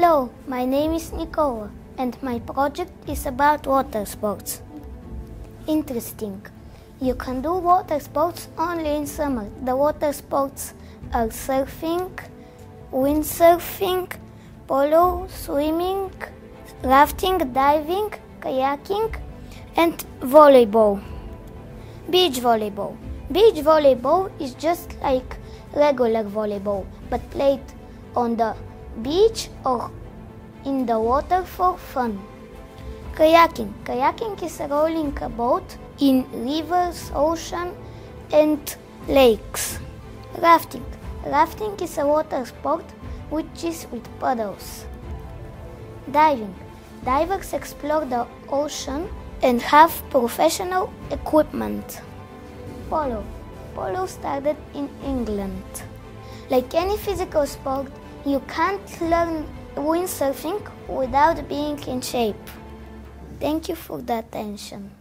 Hello, my name is Nicola and my project is about water sports. Interesting. You can do water sports only in summer. The water sports are surfing, windsurfing, polo, swimming, rafting, diving, kayaking, and volleyball. Beach volleyball. Beach volleyball is just like regular volleyball, but played on the beach or in the water for fun. Kayaking. Kayaking is rowing a boat in rivers, ocean, and lakes. Rafting. Rafting is a water sport which is with paddles. Diving. Divers explore the ocean and have professional equipment. Polo. Polo started in England. Like any physical sport, you can't learn windsurfing without being in shape. Thank you for the attention.